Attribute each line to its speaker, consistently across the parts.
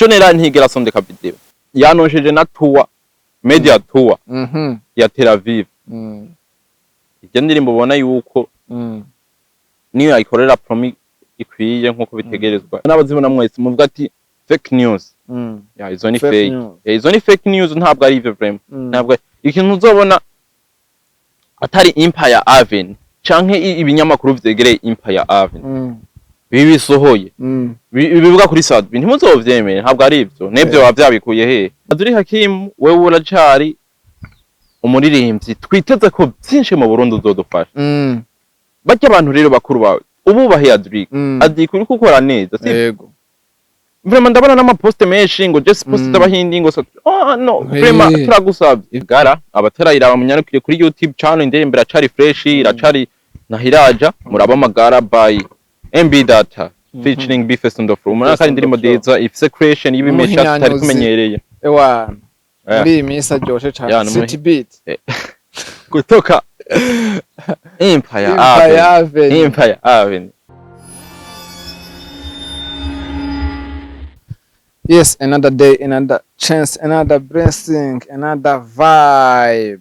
Speaker 1: General ntigera sondeka video yanosheje na tour media tour ya Tel Aviv ijya ndirimbo ubona yuko niyo yayikorera promi ikwiye nkuko bitegerezwa n'abazibona mwese muvuga ati fake news ya izo ni fake izo ni fake news ntabwo ari vraiment ntabwo ikintu uzobona atari Empire Avenue canke ibinyamakuru vyegereye Empire Avenue bibisohoye bivuga kuri Sadbi ntimuzovyemere ntabwo ari ivyo nebyo bavyabikuye he Aduri Hakim wewe uracari umuririmbyi twiteze ko byinshi mu Burundi uzodufasha bajya abantu rero bakuru bawe ububahe Aduri kuri gukora neza yego vraiment ndabona n'ama post menshi ngo just post z'abahindi ngo no vraiment turagusabye gara abatarayira bamunyarukire kuri YouTube channel indirimbo iracari fresh iracari nahiraja muraba magara by MB data featuring Bifest on the Floor muraka indirimbo deza ifise creation y'ibimesha tutari kumenyereye
Speaker 2: ewa muri imisa joshe cyane city beat
Speaker 1: kutoka Empire Avenue.
Speaker 2: Yes, another day, another chance, another blessing, another vibe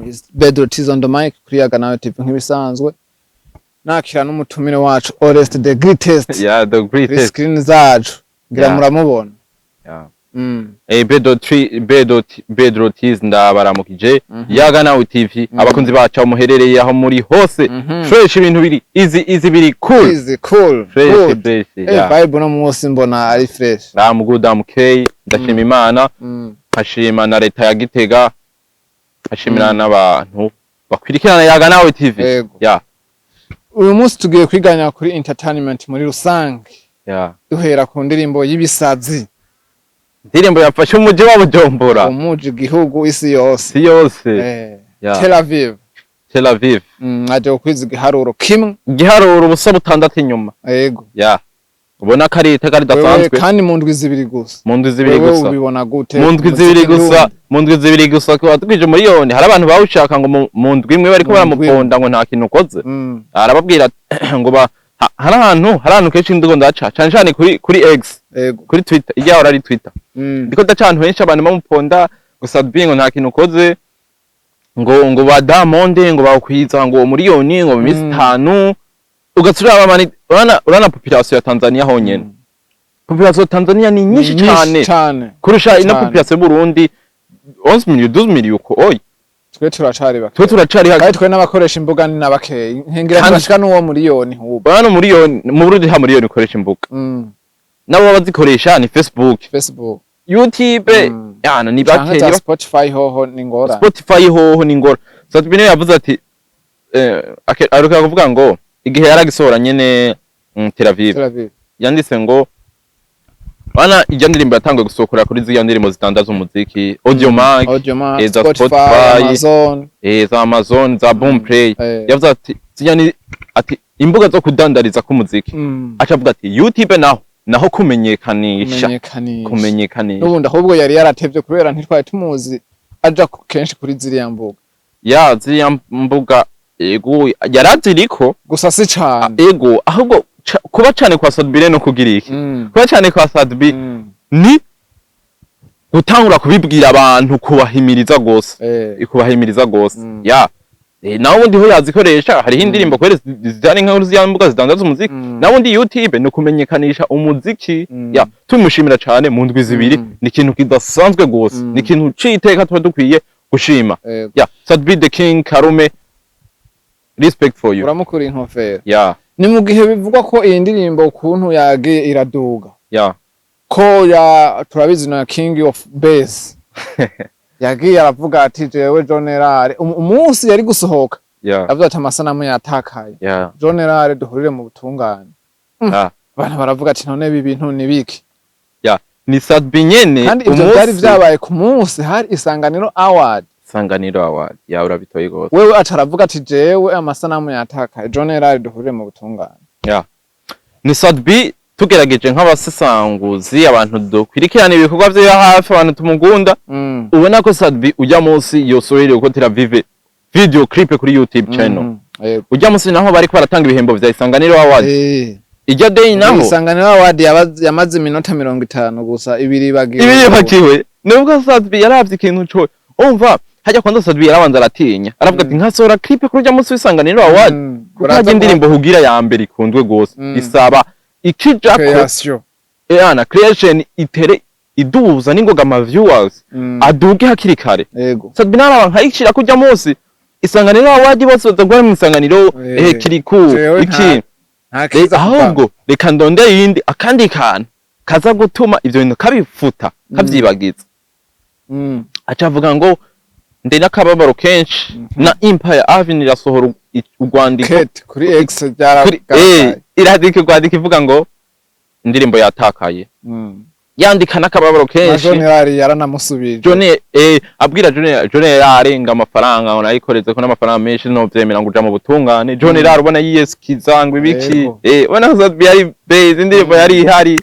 Speaker 2: is Bedro T's on the mic kuriyaga nawe TV nk'ibisanzwe nakira n'umutumire wacu Orest the greatest
Speaker 1: the greatest
Speaker 2: screen zacu ngira muramubona
Speaker 1: Bedro T's ndabaramukije yaga nawe TV abakunzi bacu umuherereye aho muri hose fresh ibintu biri easy biri cool fresh
Speaker 2: vibe no munsi mbona ari fresh
Speaker 1: I'm good I'm okay ndashima Imana hashima na leta ya Gitega hashimira n'abantu bakwirikirana yaga nawe TV
Speaker 2: uyu munsi tugiye kwiganya kuri entertainment muri rusange duhera ku ndirimbo y'Ibisazi
Speaker 1: ndirimbo yafashe umujyi wa Bujumbura
Speaker 2: umujyi gihugu isi yose Tel Aviv aje kwiza igiharuro kimwe
Speaker 1: igiharuro ubusa butandatu inyuma
Speaker 2: yego
Speaker 1: ubona ko ari iteka ridasanzwe
Speaker 2: kandi mu ndwi zibiri gusa ubibona gute
Speaker 1: mu ndwi zibiri gusa ko twije miliyoni hari abantu bawushaka ngo mu ndwi imwe bariko baramuponda ngo nta kintu ukoze arababwira ngo hari ahantu kenshi ndigo ndaca cyane kuri X kuri Twitter ijya ari Twitter ndiko ndaca ahantu henshi abantu bamuponda gusa bingo nta kintu ukoze ngo ba Diamond ngo bakwiza ngo miliyoni ngo minsi 5 ugatsura abamani urana population ya Tanzania honyene population ya Tanzania ni nyinshi cyane kurusha ina population y'u Burundi 11 million 12 million ko oyi
Speaker 2: twe turacari kandi twe n'abakoresha imbuga ni nabakeye nkengera bashika n'uwo miliyoni huba
Speaker 1: bano miliyoni mu Burundi ha miliyoni ukoresha imbuga nabo bazikoresha ni Facebook YouTube yana ni bakeye
Speaker 2: Spotify hoho ni ngora
Speaker 1: Sadbi yavuze ati aruka kuvuga ngo igihe yaragisohora nyene Tel Aviv yanditse ngo bana ijya ndirimbo yatangwe gusokora kuri ziya ndirimbo zitandaza umuziki Audiomack za Spotify za Amazon za Boomplay yavuze ati ati imbuga zo kudandariza ku muziki acavuga ati YouTube naho kumenyekanisha
Speaker 2: n'ubundi ahubwo yari yaratevye kubera ntitwaye tumuzi aja kenshi kuri ziriya mbuga
Speaker 1: ziriya mbuga ego yaraziriko
Speaker 2: gusa si cyane
Speaker 1: ego ahubwo kuba cyane kwa Sadbi no kugira iki kuba cyane kwa Sadbi ni gutangura kubibwira abantu kubahimiriza gose nawe undi ho yazikoresha hari indirimbo kwere zidani nka zya mbuga zidandaza umuziki nawe undi YouTube no kumenyekanisha umuziki tumushimira cyane mu ndwi zibiri ni ikintu kidasanzwe gose ni ikintu citeka tuba dukwiye gushima Sadbi the King Karume respect for you
Speaker 2: uramukuri inkofera ni mu gihe bivugwa ko iyi ndirimbo ukuntu yagiye iraduga ko turabizi na King of Bass yagiye aravuga ati jewe General umunsi yari gusohoka avuga ati amasanamu yatakaye General duhurire mu butungane bana baravuga ati none ibi bintu ni biki
Speaker 1: ni Sadbi nyene
Speaker 2: kandi ibyo byari byabaye ku munsi hari Isanganiro Award
Speaker 1: urabitoye gose
Speaker 2: wewe ataravuga ati jewe amasanamu yatakaye General duhurire mu butungane
Speaker 1: ni Sadbi tugerageje nk'abasesanguzi abantu dokwirikirana ibikorwa bye hafi abantu tumugunda ubona ko Sadbi ujya munsi yosohoreye uko Tel Aviv video clip kuri YouTube channel ujya munsi naho bari ko baratanga ibihembo vya Isanganiro Award ijya day naho
Speaker 2: isanganiro award yamaze iminota 50 gusa ibiri
Speaker 1: bagiwe nubwo Sadbi yaravye ikintu cyo umva hajya kwanda Sadbi yarabanza aratinya aravuga ati nkasora clip kurya munsi w'isanganiro award kuko indirimbo hugira ya mbere ikundwe gose isaba ikijako na creation itere iduza ningoga ama viewers aduge hakiri kare Sadbi naraba nkayishira kujya munsi isanganiro award bose bazagwa mu isanganiro kiriku iki ahubwo reka ndonde yindi akandi kana kaza gutuma ivyo bintu kabifuta kavyibagiza acavuga ngo ndi nakababaro kenshi na Empire Avenue irasohora urwandiko
Speaker 2: kuri X
Speaker 1: iradika urwandiko ivuga ngo indirimbo yatakaye yandika nakababaro kenshi
Speaker 2: John yari yaranamusubije
Speaker 1: John abwira John yarenga amafaranga unayikoreze ko n'amafaranga menshi no vyemera ngo uja mu butungane John yari ubona yeskizangwe biki ubona Sadbi yari base indirimbo yari ihari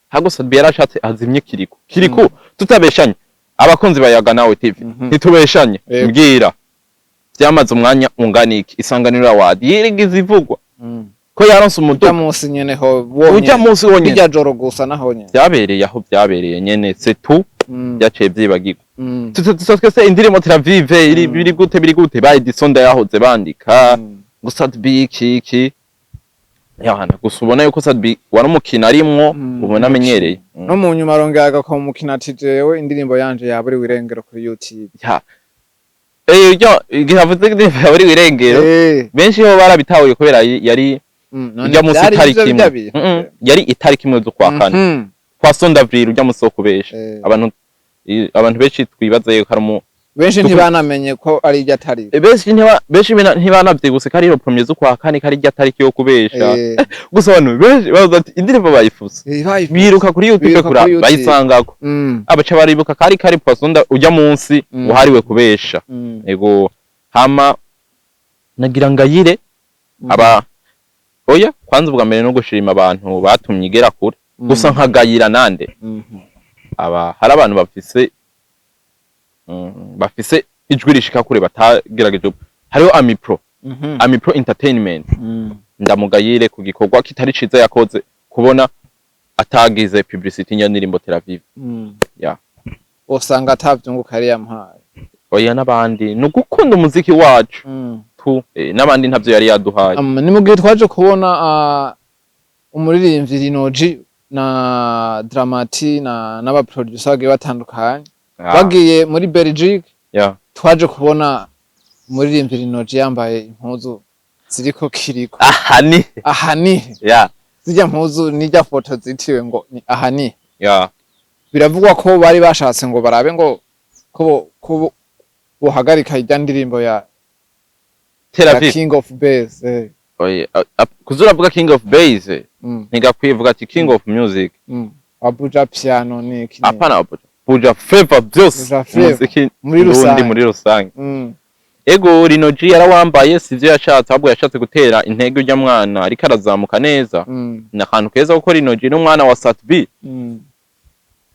Speaker 1: hago Sadbi yarashatse azimye kiriku tutabeshanye abakonzi bayaga nawe TV ntitubeshanye mbwira byamaze umwanya unganiki isanganiro award yirigize ivugwa ko yaronse umuduga
Speaker 2: munsi nyene ho
Speaker 1: uja munsi wonye
Speaker 2: bijya joro gusa naho
Speaker 1: byabereye nyene c'est tout byaciye byibagirwa twese indirimbo tiravive biri gute ba Edison yahoze bandika ngo Sadbi iki yana gusubona yuko Sadbi waramukina arimwo ubona amenyereye
Speaker 2: no mu nyuma rongaga ko mukina ati jewe indirimbo yanje yaburi wirengero kuri YouTube
Speaker 1: igihavuze indirimbo yaburi wirengero benshi ho barabitahuye kubera yari ujya munsi itariki imwe yari itariki imwe zo kwa kane kwa Sondaville ujya munsi wo kubesha abantu benshi twibaza yuko ari
Speaker 2: benshi ntibanamenye ko ari ijya tariki
Speaker 1: benshi ntibanavyiguse kari ro premier zo kwa kane kari ijya tariki yo kubesha gusa abantu benshi bavuze ati indirimbo bayifuse biruka kuri YouTube kura bayisangako abaca baribuka kari Pasonda ujya munsi uhariwe kubesha ego hama nagira ngayire aba oya kwanza ubwa mbere no gushima abantu batumye igera kure gusa nkagayira nande hari abantu bafise ijwi rishika kure batagerageje hariho Amipro Entertainment ndamugayire ku gikorwa kitari ciza yakoze kubona atagize publicity nyandirimbo Tel Aviv
Speaker 2: usanga atavyunguka ari yampaye
Speaker 1: oya nabandi nugukunda umuziki wacu nabandi ntavyo yari yaduhaye
Speaker 2: ni mugihe twaje kubona umuririmbyi Rinoji na Dramati n'aba producer bagiye batandukanye bagiye muri Belgique twaje kubona umuririmbyi Rinoji yambaye impuzu ziriko kiriko ahani zijya mpuzu nijya foto zitiwe ngo ni ahani biravugwa ko bari bashatse ngo barabe ngo ko bohagarika ijya ndirimbo ya
Speaker 1: Tel Aviv
Speaker 2: King of Bass
Speaker 1: kuzura vuga King of Bass ntigakwivuga ati King of Music
Speaker 2: Abuja piano niki
Speaker 1: apana Abuja favor byose muziki muri rusange ego Rinoji yarawambaye sivyo yashatse ahubwo yashatse gutera intege ujya mwana ariko arazamuka neza na kantu keza gukora Rinoji n'umwana wa Sadbi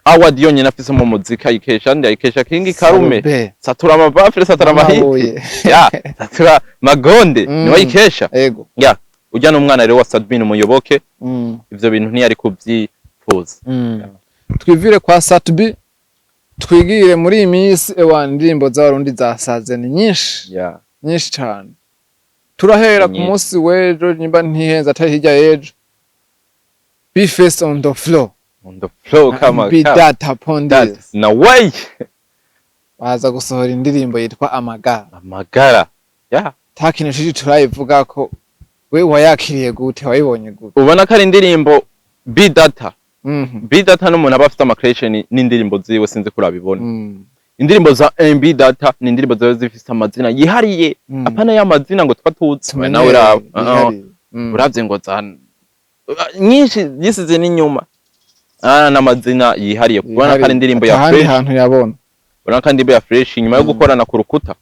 Speaker 1: award yonyene afise mu muzika ikesha King Karume satura amabafre satura amahiti satura magonde niwe ikesha ujya n'umwana rero wa Sadbi n'umuyoboke ivyo bintu ntiyari kubyifuza
Speaker 2: twivire kwa Sadbi twigire muri iyi minsi indirimbo z'abarundi zasaze ni nyinshi cyane turahera ku munsi w'ejo nimba ntihenze atari hirya y'ejo Be Face on the floor
Speaker 1: kama
Speaker 2: Be Data Pondes
Speaker 1: na way
Speaker 2: baza gusohora indirimbo yitwa Amagara takinishije turayivuga ko we wayakiriye gute wayibonye gute
Speaker 1: ubona ko ari indirimbo Be Data Be Data n'umuntu aba afite ama creation n'indirimbo ziwe sinzi kurabibona indirimbo za MB Data ni indirimbo zawe zifite amazina yihariye apana y'amazina ngo twatuzi nawe uravye ngo za nyinshi yisize n'inyuma n'amazina yihariye kubona ko ari indirimbo ya fresh
Speaker 2: hantu yabona
Speaker 1: ubona ko indirimbo ya fresh nyuma yo gukorana ku rukuta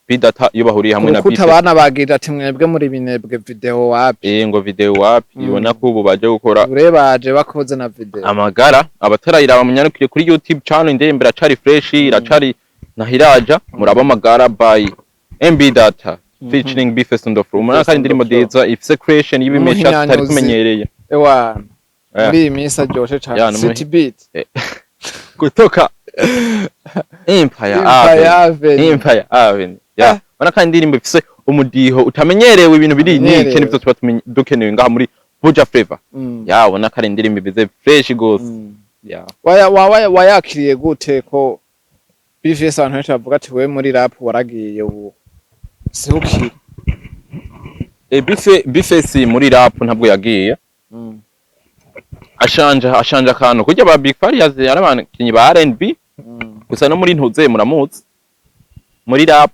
Speaker 1: Be Data iyo bahuriye hamwe na
Speaker 2: Rukuta bana bagira ati mwebwe muri binebwe video wapi
Speaker 1: ngo video wapi ibona ko ubu baje gukora
Speaker 2: urebaje bakoze na video
Speaker 1: Amagara abatarayira bamunyarukire kuri YouTube channel indirimbo iracari fresh iracari nahiraja muraba Amagara by MB Data featuring Bifes on the floor mwana kandi indirimbo diza ifise creation y'ibimesha tutari tumenyereye
Speaker 2: ewa muri imisa ryoshe cyane city beat
Speaker 1: kutoka Empire Avenue ya mwana kandi indirimbo ifise umudiho utamenyerewe ibintu biri nike nivyo tuba dukenewe ngaha muri Buja Flavor ya ubona ko ari indirimbo bize fresh gose ya
Speaker 2: wayakiriye gute ko Bifes abantu benshi bavuga ati we muri rap waragiye ubu sihukiri
Speaker 1: Bifes muri rap ntabwo yagiye ashanja akantu kujya ba Big Farious yarabankinyi ba R&B gusa no muri ntuze muramutse muri rap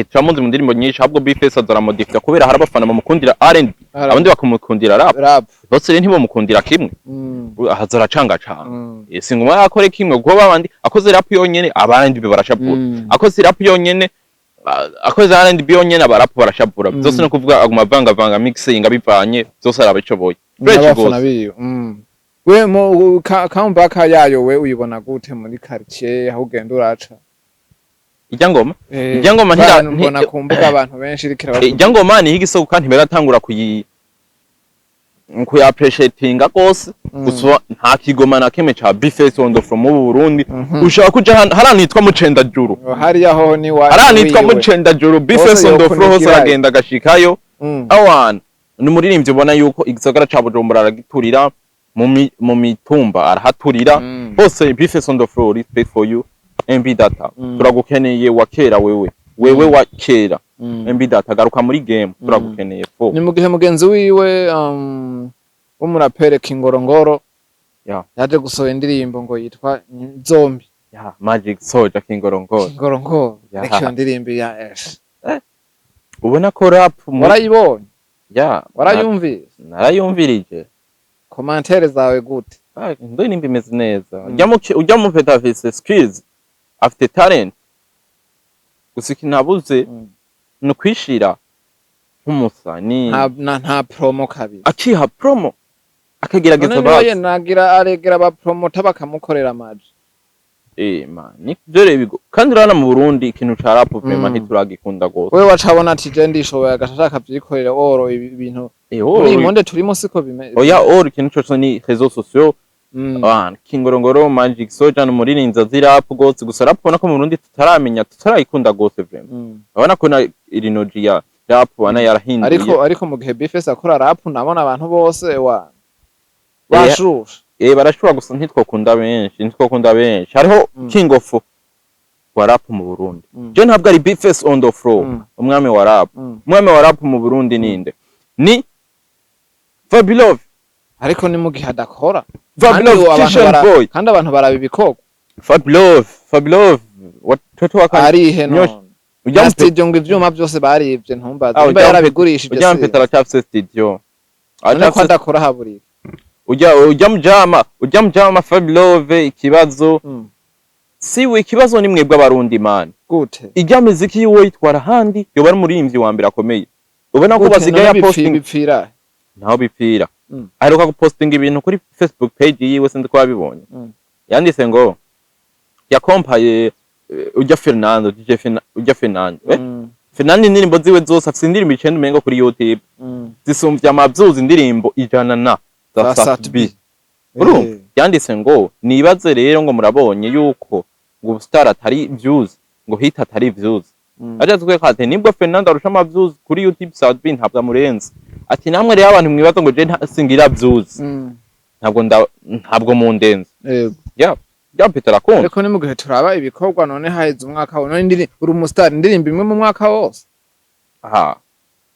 Speaker 1: turamuzi mu ndirimbo nyinshi ahubwo Bifes azaramodifika kubera hari abafana bamukundira R&B abandi bakamukundira rap bose rero ntibamukundira kimwe ahazara canga singuma yakore kimwe kuko babandi akoze rap yonyene abandi barashabura akoze rap yonyene akoze R&B yonyene abarap barashabura byose no kuvuga aguma vanga mixing abivanye byose arabicoboye
Speaker 2: we mu comeback yayo we uyibona gute muri quartier aho ugenda uraca
Speaker 1: ijyangoma
Speaker 2: mbona kumbuga abantu benshi rikira
Speaker 1: ijyangoma ni higiso kandi beratangura kuya appreciatinga gose gusa nta kigoma na keme cha Bifes on the from mu Burundi ushaka kuja haranitwa mucenda juru
Speaker 2: hari yaho ni wa
Speaker 1: haranitwa mucenda juru Bifes on the from hose aragenda gashikayo awana ni muririmbye ubona yuko igisagara ca Bujumbura aragiturira mu mitumba arahaturira hose Bifes on the floor respect for you MB data turagukeneye wakera wewe wakera MB data garuka muri game turagukeneye fo
Speaker 2: ni mugihe mugenzi wiwe umurapere Kingorongoro yaje gusohora indirimbo ngo yitwa Zombi
Speaker 1: Magic Soldier Kingorongoro
Speaker 2: reka ndirimbo ya
Speaker 1: ubona ko rap
Speaker 2: warayibonye warayumvise
Speaker 1: narayumvirije
Speaker 2: commentaire zawe gute
Speaker 1: ndo nimba imeze neza ujya mu Arabafise skills afite talent gusa kinabuze no kwishira nk'umusani
Speaker 2: nta promo kabiri
Speaker 1: akiha promo akagerageza
Speaker 2: basi nagira aregera ba promoter bakamukorera amaji
Speaker 1: man ni dore bigo kandi rana mu Burundi ikintu ca rap vraiment ntituragikunda gose
Speaker 2: wewe wacabona ati je ndishoboye agashaka byikorera oro ibintu muri monde turimo siko bimeze
Speaker 1: oya oro ikintu cyo ni réseaux sociaux Kingorongoro Magic Soldier no muri ninza zirap gose gusa rap ubona ko mu Burundi tutaramenya tutarayikunda gose vraiment abona ko na irinoji ya rap wana yarahinduye
Speaker 2: ariko mu gihe Bifes akora rap nabona abantu bose bashusha
Speaker 1: barashura gusa ntitwakunda benshi hariho King of wa rap mu Burundi je ntabwo ari Bifes on the floor umwami wa rap mu Burundi ninde ni Fabulous
Speaker 2: ariko ni mu gihe adakora
Speaker 1: kandi
Speaker 2: abantu baraba ibikoko
Speaker 1: Fabulous watoto
Speaker 2: ari heno ujya studio ngo ivyuma byose barivye ntumbaze niba yarabigurishije
Speaker 1: ujya mpetara cyafse studio
Speaker 2: ariko adakora haburi
Speaker 1: ujya mjama Fabulous ikibazo siwe ikibazo ni mwebwe abarundi man
Speaker 2: gute
Speaker 1: ijya muziki yiwe yitwara handi yo bari muri wambere akomeye ubona ko basigaye posting
Speaker 2: bipfira
Speaker 1: naho bipfira aheruka gupostinga ibintu kuri Facebook page yiwe sindi ko abibonye yanditse ngo yakompaye ujya Fernando Fernando indirimbo ziwe zose afite indirimbo 9 umengo kuri YouTube zisumbya amavyuzi indirimbo ijana na za Satbi yanditse ngo nibaze rero ngo murabonye yuko ngo star atari views ngo hit atari views ajazwe kate nibwo Fernando arusha amavyuzi kuri YouTube Satbi ntabwo amurenze ati namwe rero abantu mwibaza ngo je singira views ntabwo mu ndenze Peter Kongo
Speaker 2: ariko ni mu gihe turaba ibikorwa none haheze umwaka none ndiri uri umustar indirimbo imwe mu mwaka wose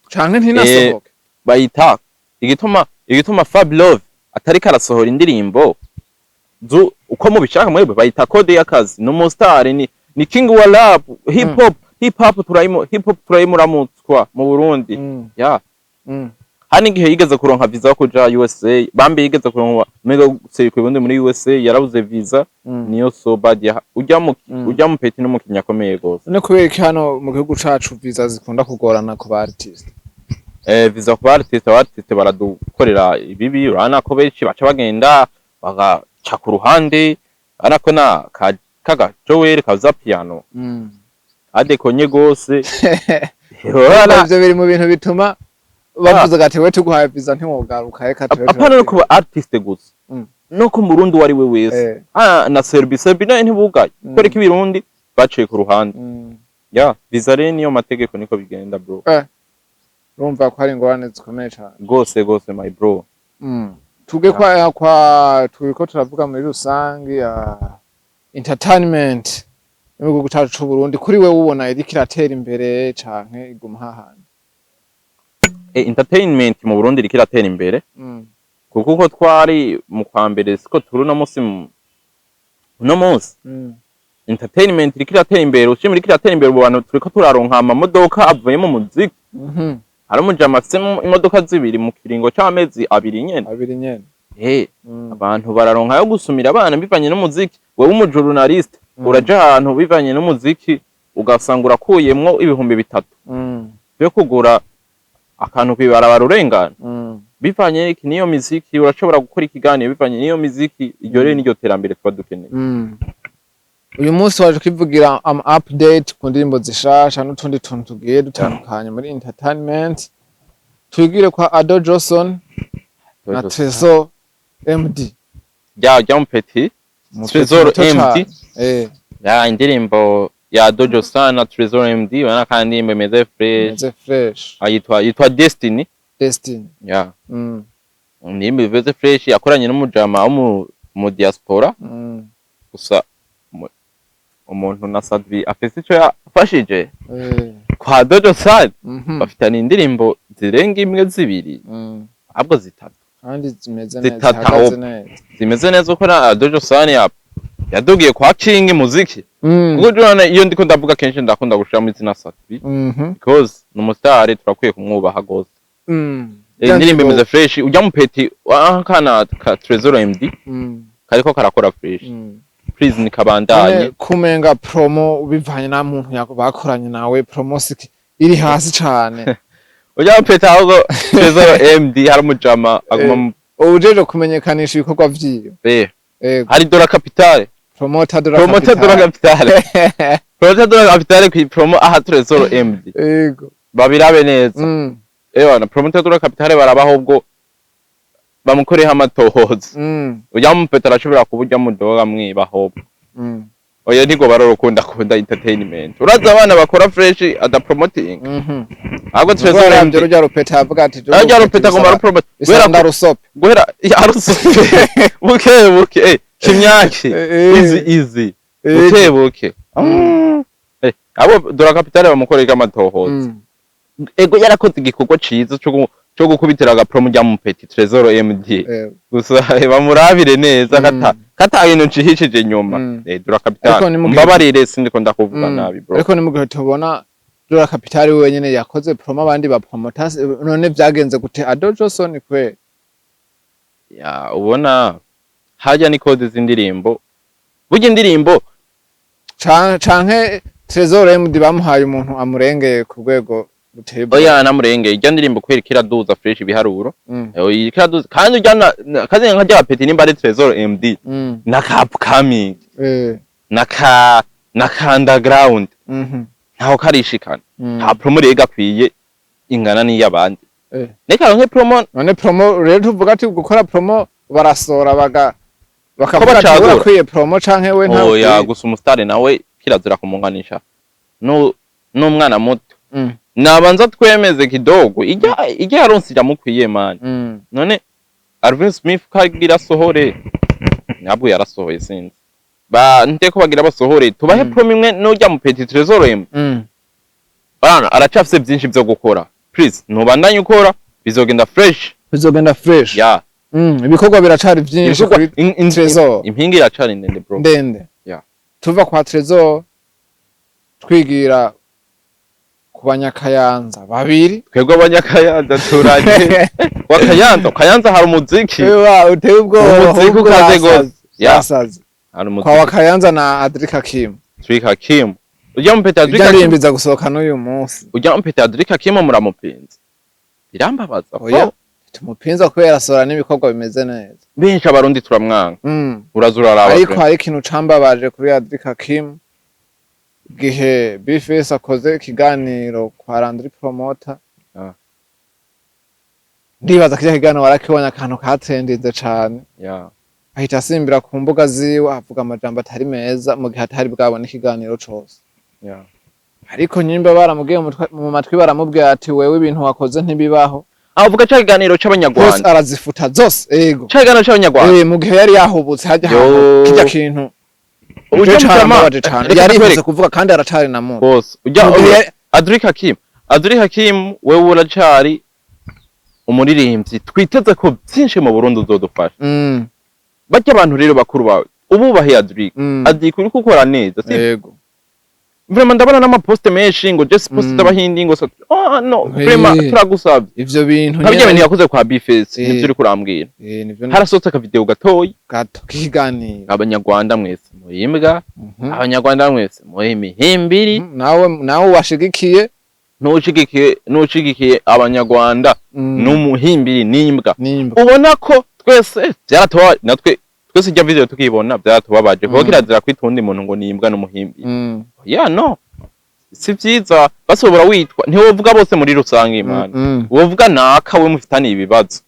Speaker 2: canke ntinasohoke
Speaker 1: bayita igituma Fabulous atari karasohora indirimbo uko mubishaka mwebwe bayita code y'akazi no mustar ni king wa rap hip hop turayimuramutswa mu Burundi hani gihe yigeze kuronka visa yo kuja USA bambe yigeze kuronka mega serikuye muri USA yarabuze visa niyo so bad ujya mu peti no mu kinyakomeye gose
Speaker 2: ne kubera hano mu gihugu cacu visa zikunda kugorana ku ba artist
Speaker 1: visa ku ba artist baradukorera ibibi urana ko benshi baca bagenda bagaca ku ruhande arako na kaga Joel kaza piano adekonye gose
Speaker 2: ivyo biri mu bintu bituma bavuze gati we tuguhaye visa ntiwogaruka reka tuwe
Speaker 1: apana no kuba artiste gusa no ku Burundi wari we wese na Serbie nayo ntibugaye kwereka ibirundi baciye ku ruhande visa rero niyo mategeko niko bigenda bro
Speaker 2: urumva ko hari ingorane zikomeye cyane
Speaker 1: gose my bro
Speaker 2: tuge turiko turavuga muri rusangi ya entertainment mu gihugu cyacu c'u Burundi kuri we ubona iriko iratera imbere canke iguma hahandi
Speaker 1: entertainment mu Burundi iriko iratera imbere kuko twari mu kwa mbere siko turi no munsi entertainment iriko iratera imbere ushimira iriko iratera imbere abantu turiko turaronka amamodoka avuye mu muziki haramujama afise imodoka zibiri mu kiringo c'amezi abiri nyene abantu bararonka yo gusumira abana bivanye n'umuziki wewe umujournaliste uraja ahantu bivanye n'umuziki ugasanga urakuyemwo ibihumbi 3 byo kugura akantu kwibarabara urengana bivanye niyo muziki urashobora gukora ikiganiro bivanye niyo muziki iryo rero niryo terambere twa dukeneye
Speaker 2: uyu munsi waje kwivugira update ku ndirimbo zishasha n'utundi tuntu tugiye dutandukanye muri entertainment twigire kwa Ado Johnson na Trezor MD
Speaker 1: ya Petit Trezor MD indirimbo ya Ado Johnson na Trezor MD wana kandi imeze fresh ayitwa Destiny nimba imeze fresh yakoranye n'umujama wo mu diaspora gusa umuntu na Sadvi afise ico yafashije kwa Dojo Sad bafitanye indirimbo zirenga imwe zibiri ahubwo zitatu
Speaker 2: kandi zimeze
Speaker 1: neza uko na Dojo Sad yadugiye kwa King muziki kuko jona iyo ndiko ndavuga kenshi ndakunda gushira mu izina Sadvi because numustar turakwiye kumwubaha gose indirimbo imeze fresh ujya mu Petit kana ka Trezor MD kariko karakora fresh please nikabandanye
Speaker 2: kumenga promo bivanye na muntu yako bakoranye nawe promosiki iri hasi cyane
Speaker 1: ujya Petit ahubwo Trezor MD haramujama aguma
Speaker 2: ujeje kumenyekanisha ibikorwa vyiyo
Speaker 1: hari Dora Capitale
Speaker 2: promoter Dora
Speaker 1: Capitale ku promo aha Trezor MD
Speaker 2: yego
Speaker 1: babirabe neza na promoter Dora Capitale barabaho ubwo bamukoreha amatohoza ujya mu Petit arashobora kuburya mu doga mwibaho oya ntigo barorokunda entertainment uraza abana bakora fresh ada promoting ahubwo Trezor MD
Speaker 2: rujya Petit avuga ati
Speaker 1: rujya Petit agomba promote guhera arusope buke kimyaki easy buke abo Dora Capitale bamukoreka amatohoza ego yarakoze igikorwa ciza cyo gukubitira agapromo rya mu Petit Trezor MD gusa bamurabire neza kata ibintu cihishije nyuma Dora Capitale mbabarire sindiko ndakuvuga nabi bro
Speaker 2: ariko nimugihe tubona Dora Capitale wenyene yakoze promo abandi ba promoters none vyagenze gute Ado Johnson kwe
Speaker 1: ubona hajya ni code z'indirimbo burya indirimbo
Speaker 2: canke Trezor MD bamuhaye umuntu amurengeye ku rwego
Speaker 1: oya namurenge ijya ndirimbo kwera kiraduza fresh ibiharuro kiraduza kandi ujyana kaze nka rya Petit nimba ari Trezor MD na upcoming na underground ntaho karishikana nta promo rega kwiye ingana ni yabandi neka nke promo
Speaker 2: none promo rero tuvuga ati gukora promo barasora bakavuga ati kwiye promo canke we nta
Speaker 1: oya gusa umustar nawe kirazira kumunganisha n'umwana muto nabanza twemeze kidogo ijya yaronsira mukwiye man none Alvin Smith kagira sohore nabwo yarasohoye sinzi nteko bagira basohore tubahe promo imwe n'ujya mu Petit Trezor bana aracafise byinshi byo gukora please ntubandanye ukora bizogenda fresh
Speaker 2: ibikorwa biracari byinshi kuri Trezor
Speaker 1: impingi iracari ndende bro
Speaker 2: ndende tuva kwa Trezor twigira kubanyakayanza babiri
Speaker 1: twebwe abanyakayanza turanye Kayanza hari umuziki
Speaker 2: uteye ubwoba
Speaker 1: umuziki ukaze gose
Speaker 2: yasaze kwa Wakayanza na Adrika Kim
Speaker 1: ujya mu Petit Adrika
Speaker 2: Kim gusohoka n'uyu munsi
Speaker 1: ujya mu Petit Adrika Kim muramupinza birambabaza
Speaker 2: oya tumupinza kubera sora n'ibikorwa bimeze neza
Speaker 1: benshi abarundi turamwanga urazura araba
Speaker 2: ariko hari ikintu cambabaje kuri Adrika Kim gihe Bifese akoze ikiganiro kwa Landry Promoter ndibaza kirya kiganiro warakibonye akantu katrendinze cane ahita asimbira ku mbuga ziwe avuga amajambo atari meza mu gihe atari bwabone ikiganiro cose ariko nyimba baramubwiye mu matwi baramubwiye ati wewe ibintu wakoze ntibibaho
Speaker 1: avuga ca kiganiro c'abanyarwanda
Speaker 2: bose arazifuta zose ego
Speaker 1: ca kiganiro c'abanyarwanda
Speaker 2: mu gihe yari yahubutse hajya hantu kirya kintu uje mutamaje cane yarivuze kuvuga kandi aracari na muntu
Speaker 1: bose Adrika Hakim wewe uracari umuririmbyi twiteze ko byinshi mu Burundi uzodufasha bajya abantu rero bakuru bawe ububahe Adrika uri gukora neza
Speaker 2: yego
Speaker 1: vraiment ndabona n'amaposte menshi ngo just post z'abahindi ngo no vraiment turagusabye
Speaker 2: ivyo bintu
Speaker 1: ntabyo bintu yakoze kwa Bifese nivyo uri kurambwira harasotse ka video gatoyi
Speaker 2: gato kiganiro
Speaker 1: abanyarwanda mwese muhimbwa abanyarwanda mwese muhimihimbiri
Speaker 2: nawe washigikiye
Speaker 1: ntushigikiye abanyarwanda n'umuhimbiri n'imbwa ubona ko twese byaratuba natwe twese ijya video tukibona byaratubabaje kuko kirazira kwita undi muntu ngo nimbwa n'umuhimbiri no si vyiza basobora witwa ntiwovuga bose muri rusange imana wovuga naka we mufitani ibibazo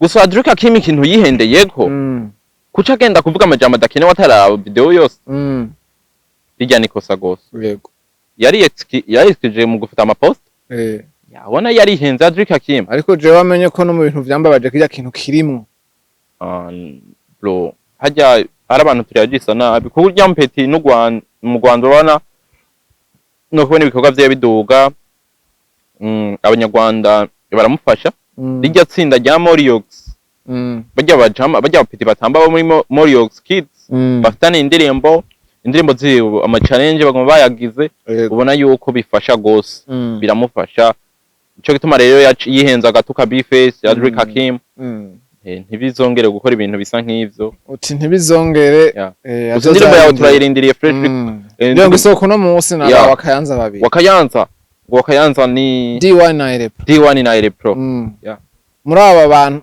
Speaker 1: gusa Adrika Hakim ikintu yihendeyeko kuca agenda kuvuga amajambo adakenewe ataraba video yose bijya nikosa gose yari excuse mu gufata amapost yabona yari henze Adrika Hakim
Speaker 2: ariko je wamenye ko no mu bintu vyambabaje kirya kintu kirimwo
Speaker 1: bro hajya ari abantu turiyagisa nabi kuko urya mpeti mu Rwanda urabona no kubona ibikorwa vye biduga abanyarwanda baramufasha rijya tsinda rya Moriox bajya bapeti batamba bo muri Moriox Kids bafitanye indirimbo ziwe ama challenge bagomba bayagize ubona yuko bifasha gose biramufasha ico gituma rero yihenza gatuka Bifese Adrika Hakim ntibizongere gukora ibintu bisa nk'ivyo
Speaker 2: uti ntibizongere
Speaker 1: indirimbo yawe turayirindiriye fresh
Speaker 2: ndio ngisoko no munsi na wakayanza babiri
Speaker 1: wakayanza ni
Speaker 2: D1 na Elepro muri aba bantu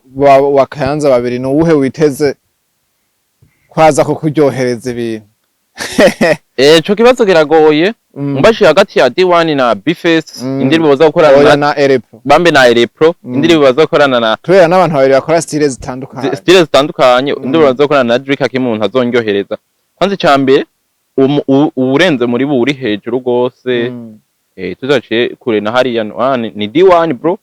Speaker 2: wakayanza babiri no uhe witeze kwaza ko kuryohereza ibintu
Speaker 1: ico kibazo kiragoye mbashi hagati ya D1 na Bifese indirimbo baza gukorana
Speaker 2: na Elepro
Speaker 1: bambe na Elepro indirimbo baza gukorana na
Speaker 2: kubera n'abantu babiri bakora style
Speaker 1: zitandukanye indirimbo baza gukorana na Adrika Hakim umuntu azonyohereza kwanze cyambere urenze muri buri hejuru gose tuzaciye kure na hariya ni D1 bro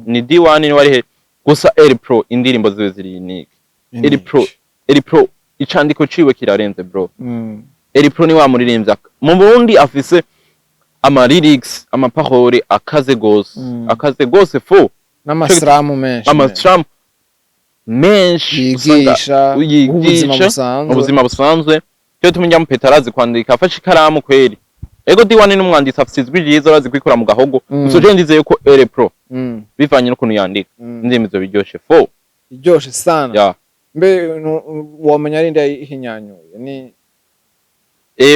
Speaker 1: ni D1 ni wari gusa Elepro indirimbo ziwe ziri unique Elepro icandiko ciwe kirarenze bro Elepro ni wa muririmbyi mu Burundi afise ama lyrics ama parole akaze gose fo
Speaker 2: n'amasramu
Speaker 1: menshi
Speaker 2: yigisha
Speaker 1: ubuzima busanzwe cyo tumenya mu petarazi kwandika afashe ikaramu kweri ego D1 n'umwanditsi afise ijwi ryiza arazi kwikora mu gahogo gusa je ndizeye ko Elepro bivanye n'ukuntu yandika indimizo biryoshe fo
Speaker 2: biryoshe sana mbe womenya ari ndayihinyanyuye ni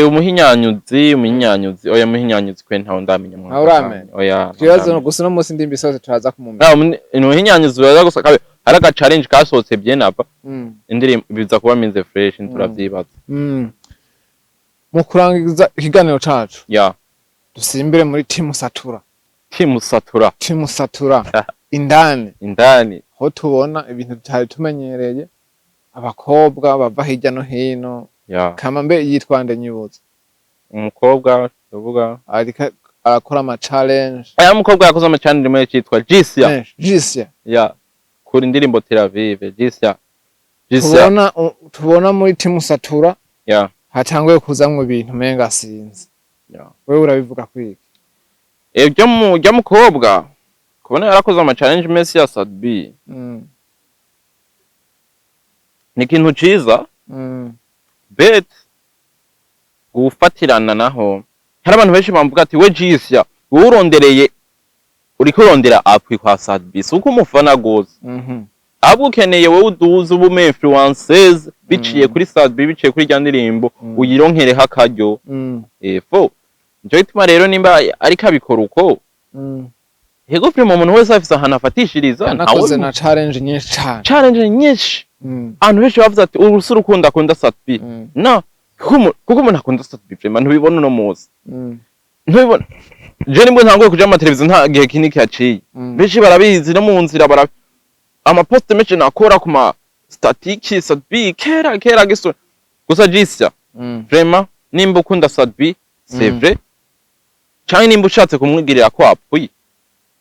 Speaker 1: umuhinyanyuzi oya muhinyanyuzi kwe ntawo ndamenya mwana
Speaker 2: uramenye
Speaker 1: oya
Speaker 2: kibazo gusa no munsi ndimbi sose turaza kumumenya
Speaker 1: umuhinyanyuzi baza gusa kabe hari aga challenge kasohotse byenava indirimbo biza kuba minze fresh turavyibaza
Speaker 2: mu kurangiza ikiganiro cacu dusimbire muri Team Satura indani ho tubona ibintu tutari tumenyereye abakobwa bava hirya no hino kama mbe yitwande nyibuza
Speaker 1: umukobwa tuvuga
Speaker 2: arakora ama challenge
Speaker 1: aya mukobwa yakoze ama challenge muri cyitwa Jisia kuri indirimbo Tel Aviv Jisia
Speaker 2: tubona muri Team Satura hatanguye kuzamwe ibintu menga sinzi wewe urabivuga kwiki
Speaker 1: ibyo mukobwa kubona yarakoze ama challenge mesi ya Sadbi ni ikintu ciza bet gufatirana naho hari abantu benshi bamvuga ati we Jisia urondereye uri kurondera apwi kwa Sadbi suko umufana gose abo ukeneye wowe uduze ubume influencers biciye kuri Sadbi biciye kuri rya ndirimbo uyironkere hakaryo fo njo ituma rero nimba ari kabikora uko hego film umuntu wese afise ahantu afatishiriza
Speaker 2: nakoze na challenge nyinshi
Speaker 1: abantu benshi bavuze ati urusura ukunda Sadbi no kuko umuntu akunda Sadbi vraiment ntubibona no muzi ntubibona je nimwe ntangoye kuja mu televiziyo nta gihe kiniki yaciye benshi barabizi no mu nzira ama post menshi nakora kuma statiki Sadbi kera giso gusa jisya vraiment nimba ukunda Sadbi c'est vrai cyane nimba ushatse kumwigirira ko apfuye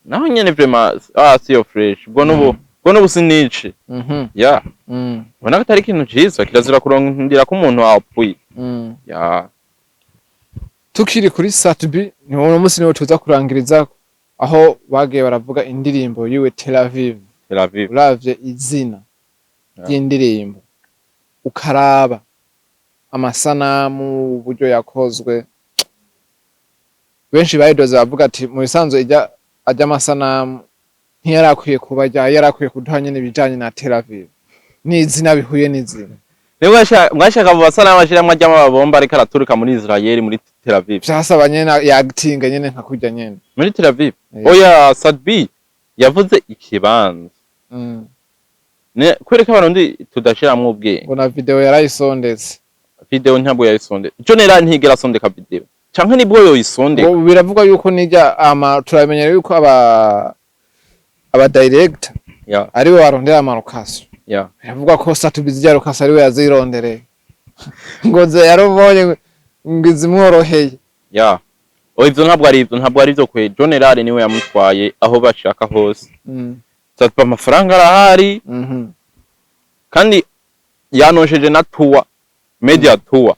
Speaker 1: naho nyene vraiment siyo fresh ubwo nubu sinici ya ubona ko atari ikintu ciza kirazira kurondera ko umuntu apfuye ya
Speaker 2: tukiri kuri Sadbi ni wowe musi niwe tuza kurangiriza aho bagiye baravuga indirimbo yiwe Tel Aviv uravye izina y'indirimbo ukaraba amasanamu uburyo yakozwe benshi bayidoze bavuga ati mu bisanzwe ajya amasanamu ntiyarakwiye kuba yarakwiye kuduha nyene bijanye na Tel Aviv n'izina bihuye n'izina
Speaker 1: mwashaka mu basanamu ashiramwe ajyamo ababomba ariko araturuka muri Israel muri Tel Aviv
Speaker 2: byasaba nyene yagitinga nyene nka kurya nyene
Speaker 1: muri Tel Aviv oya Sadbi yavuze ikibanza kwereka abantu tudashiramwe ubwenge
Speaker 2: ngo na video yarayisondetse
Speaker 1: video ntabwo yayisonde ico nera ntigera sondeka video canke nibwo yoyisondeka
Speaker 2: biravuga yuko nijya turamenyera yuko aba director ari we warondera amarokasi biravuga ko Sadbi zijya rokasi ari we yazirondereye ngo ze yarobonye ngizimworoheye
Speaker 1: ivyo ntabwo ari byo kwe general niwe yamutwaye aho bashaka hose Sadbi amafaranga arahari kandi yanosheje na tour media tour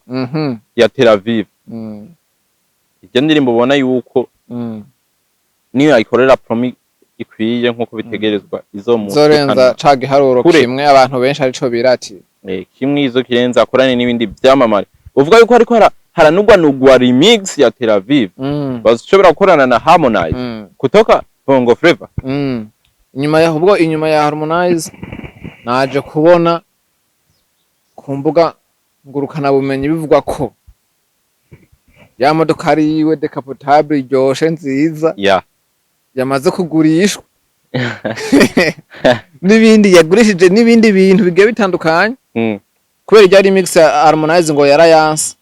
Speaker 1: ya Tel Aviv ijya ndirimbo ubona yuko niyo ayikorera promi ikwiye nkuko bitegerezwa
Speaker 2: zorenza cage haruro kimwe abantu benshi arico birati
Speaker 1: kimwe izo kirenza akorane n'ibindi byamamare uvuga yuko ariko haranugwa remix ya Tel Aviv bazishobora gukorana na Harmonize kutoka Bongo Flava
Speaker 2: inyuma ya Harmonize naje kubona ku mbuga ngurukana bumenyi bivugwa ko ya modoka ari yiwe decapotable iryoshe nziza yamaze kugurishwa n'ibindi yagurishije n'ibindi bintu bigiye bitandukanye kubera irya remix ya Harmonize ngo yarayanse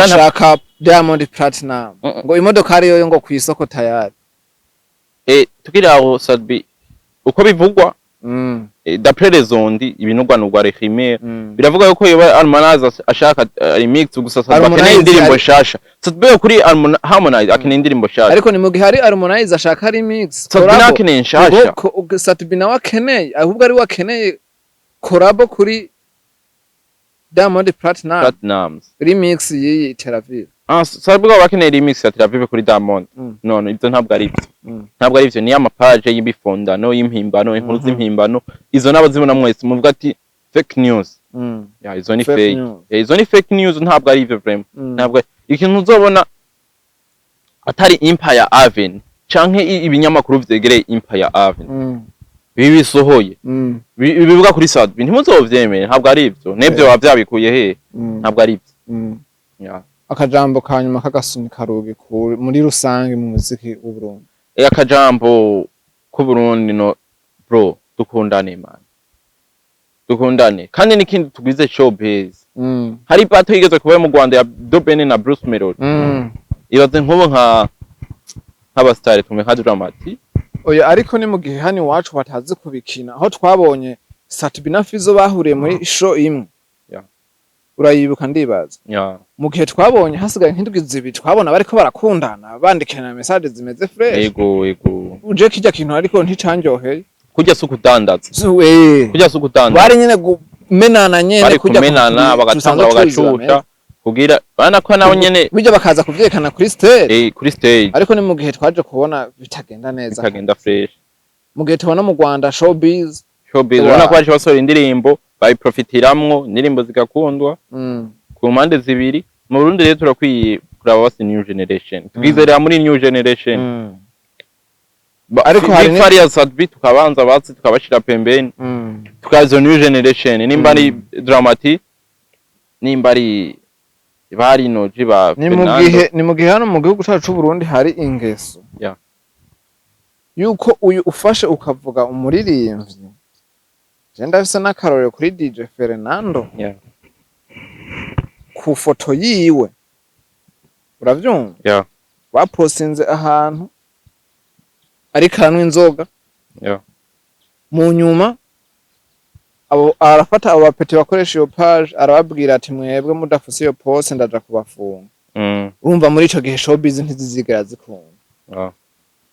Speaker 2: ashaka Diamond Platinum ngo imodoka ari yo ngo kwisoko tayari
Speaker 1: tukira aho Sadbi uko bivugwa d'après les ondes ibinugwa rehime biravuga yuko yoba Harmonize ashaka remix gusa Sadbi akeneye indirimbo shasha Sadbi kuri Harmonize akeneye indirimbo shasha
Speaker 2: ariko ni mu gihe hari Harmonize ashaka remix
Speaker 1: Sadbi akeneye shasha
Speaker 2: Sadbi nawe akeneye ahubwo ari wakeneye collab kuri Diamond Platinum remix yi Tel Aviv
Speaker 1: Sadbi bakeneye remix ya Tel Aviv kuri Diamond none ibyo ntabwo ari ibyo ni amapage y'ibifondano y'impimbano inkuru z'impimbano izo nabazibona mwese muvuga ati fake news izo ni fake izo ni fake news ntabwo ari ibyo vraiment ntabwo ikintu uzobona atari Empire Avenue canke ibinyamakuru vyegereye Empire Avenue bibisohoye bivuga kuri Sadbi ntimuzovyemere ntabwo ari ibyo nebyo bavyabikuye he ntabwo ari ibyo
Speaker 2: akajambo kanyuma kagasunika rugi muri rusange mu muziki w'u Burundi
Speaker 1: akajambo ku Burundi no bro dukundane man dukundane kandi n'ikindi tugwize showbiz hari bato yigeze kuba mu Rwanda ya Dobene na Bruce Melody ibaze nkubo nk'abastari tumwe nka Dramati
Speaker 2: oya ariko ni mu gihe hani wacu batazi kubikina aho twabonye Sadbi na Fizo bahuriye muri show imwe urayibuka ndibaza mu gihe twabonye hasigaye nk'indwi zibiri twabona bariko barakundana bandikana message zimeze fresh
Speaker 1: yego
Speaker 2: uje kijya kintu ariko nticanjoheye
Speaker 1: kujya sukudandaza kujya sukudandaza
Speaker 2: bari nyene gumenana nyene
Speaker 1: kujya kumenana bagatanga bagacusha kugira bana ko nawo nyene
Speaker 2: bijya bakaza kuvyekana kuri stage
Speaker 1: kuri stage
Speaker 2: ariko ni mu gihe twaje kubona bitagenda neza
Speaker 1: bitagenda fresh
Speaker 2: mu gihe tubona mu Rwanda showbiz
Speaker 1: ubona ko baje basora indirimbo bayiprofitiramwo indirimbo zigakundwa ku mpande zibiri mu Burundi rero turakwiye kuraba basi new generation twizerera muri new generation ariko hari fari ya Sadbi tukabanza basi tukabashira pembeni tukazo new generation nimba ari Dramati nimba ari bari noji ba
Speaker 2: ni mu gihe hano mu gihugu cyacu cy'u Burundi hari ingeso yuko uyu ufashe ukavuga umuririmbyi genda bisa n'akarorero kuri DJ Fernando ku foto yiwe uravyumva bapostinze ahantu ariko aranywa inzoga mu nyuma arafata abo bapeti bakoresha iyo page arababwira ati mwebwe mudafuse iyo post ndaja kubafunga urumva muri ico gihe showbiz ntizizigera zikunda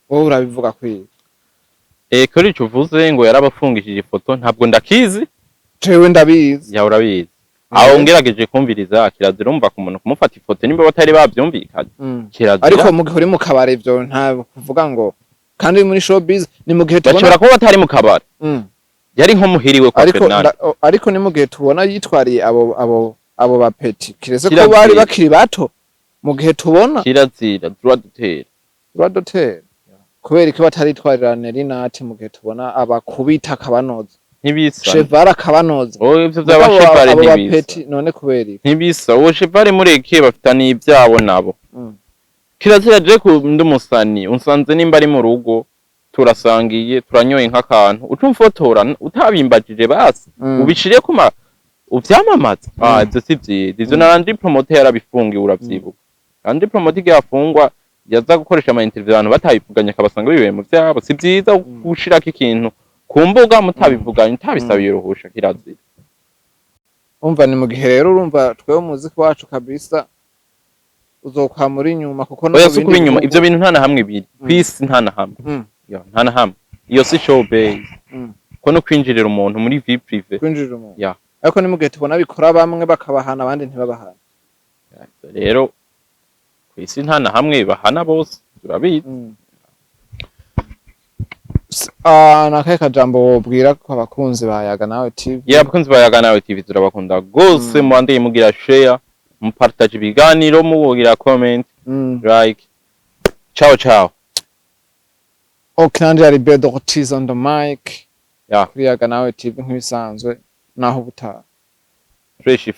Speaker 2: wowe urabivuga kwiga
Speaker 1: kuri ico uvuze ngo yarabafungishije ifoto ntabwo ndakizi
Speaker 2: jewe ndabizi
Speaker 1: ya urabizi aho ngerageje kumviriza kirazira umva ku muntu kumufata ifoto nimba batari bavyumvikanye kirazira
Speaker 2: ariko mu gihe uri mu kabare ivyo nta kuvuga ngo kandi muri showbiz ni mu gihe
Speaker 1: tubona ko batari mu kabare yari nko muhiriwe kwa Fernando
Speaker 2: ariko ni mu gihe tubona yitwariye abo bapeti kireze ko bari bakiri bato mu gihe tubona
Speaker 1: kirazira
Speaker 2: duradotera kubera ko batari twarirane rinati mu gihe tubona abakubita kabanoza
Speaker 1: ntibisa
Speaker 2: chevara kabanoza
Speaker 1: ivyo by'abashevare
Speaker 2: ntibisa none kubera
Speaker 1: ntibisa uwo chevare mureke bafitaniye ibyabo nabo kirazira je ku ndumusani unsanze nimba ari mu rugo turasangiye turanyoye nk'akantu ucumfotora utabimbajije basi ubishire kuma uvyamamaza ivyo si vyiza ivyo narandi promoter yarabifungiye uravyibuka kandi promoter yafungwa yaza gukoresha ama interview abantu batabivuganye akabasanga biwe mu vyabo si vyiza gushirako ikintu ku mbuga mutabivuganye utabisabiye uruhusha kirazira
Speaker 2: umva ni mu gihe rero urumva twewe umuziki wacu kabisa uzokwa muri nyuma kuko
Speaker 1: no bindi inyuma ivyo bintu nta na hamwe biri kwisi nta na hamwe nta na hamwe iyo si showbiz ko no kwinjirira umuntu muri vie privé
Speaker 2: kwinjirira umuntu ariko ni mu gihe tubona bikora bamwe bakabahana abandi ntibabahana
Speaker 1: rero kwisi nta na hamwe bahana bose turabizi
Speaker 2: nakaye kajambo wobwira ko abakunzi bayaga nawe TV
Speaker 1: abakunzi bayaga nawe TV turabakunda gose mwandeye mugira share mupartage ibiganiro mugira comment like ciao
Speaker 2: kandi ari Bedo Ortiz on the mic kuri yaga nawe TV nk'ibisanzwe naho butaha
Speaker 1: fresh